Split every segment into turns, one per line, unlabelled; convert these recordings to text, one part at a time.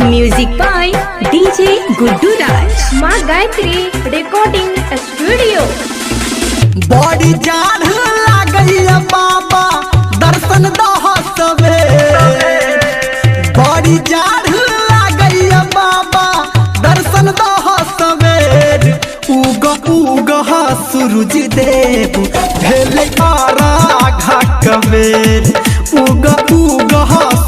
Music by DJ Guddu राज।
माँ Gayatri recording studio.
बड़ी जान लागैया बाबा दर्शन दह सवेर। बड़ी जान लागैया बाबा दर्शन दह सवेर। उग उग सूरज देव भेले आराघा कबेर। उग उग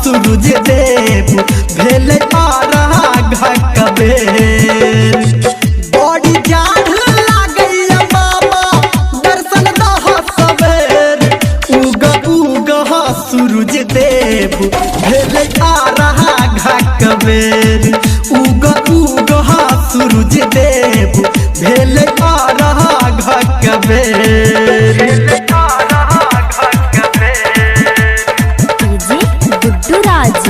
सूरज देव भेले आराघा कबेर। बड़ी जान लागैया बाबा दर्शन दह सवेर। उग उग सूरज देव भेले आराघा कबेर। उग उग सूरज देव भेले आराघा कबेर।
डीजे गुड्डू राज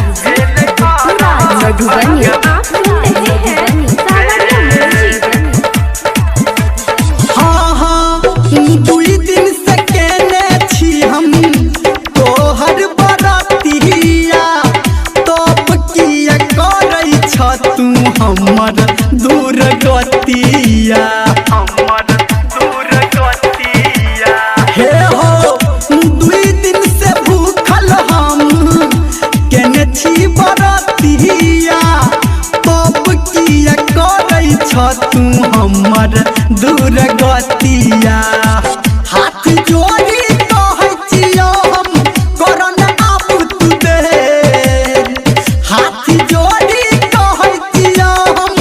मधुबनी।
आप सुन रहे हैं सावरिया म्यूजिक।
हाँ हाँ दुई दिन से केने छी हम तोहर बरतिया। तब किया करै छ तू हमर दूर गतिया। हे हो दुई दिन से भूखल हम केने छी बरतिया। तब किया करै छ तू हमर दूर गतिया। हाथ जोड़ी कहै छियौ हम करन आबू तू देर। हाथ जोड़ी कहै छियौ हम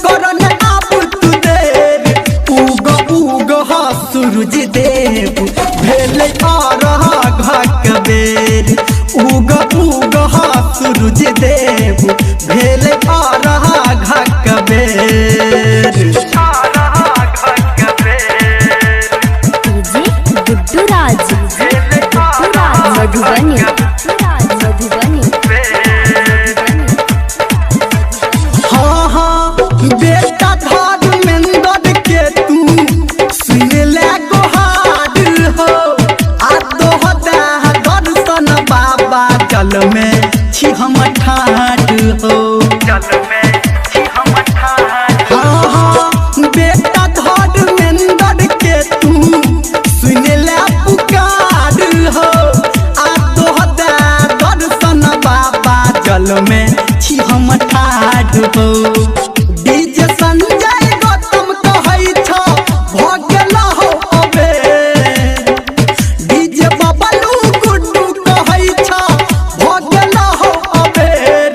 करन आबू तू देर। उग उग सूरज देव भेले आराघा कबेर। उग उग सूरज देव भेले आराघा कबेर।
डीजे गुड्डू राज मधुबनी।
हाँ हाँ बेटा धर्मेंद्र के तू सुन ले गोहार हो। आ तोहर दर्शन बाबा जल में छी हम ठाढ़ हो। हाँ हाँ बेटा धर्मेंद्र के तू सुन ले पुकार हो। आ तोहर दर्शन बाबा जल में छी हम ठाढ़ हो। डीजे संजय गौतम कहै छ भ गेल हो अबेर। डीजे बबलू गुड्डू कहै छ भ गेल हो अबेर।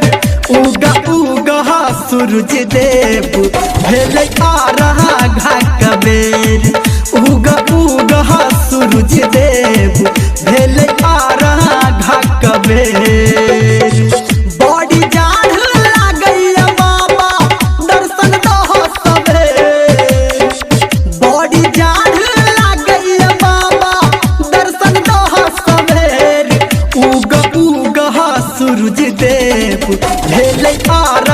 उग उग सूरज देव भेले आराघा कबेर। उग उग सूरज देव भेले आराघा कबेर। बड़ी जान लागैया बाबा दर्शन दह सवेर। बड़ी जान लागैया बाबा दर्शन दह सवेर। उग उग सूरज देव भेले आराघा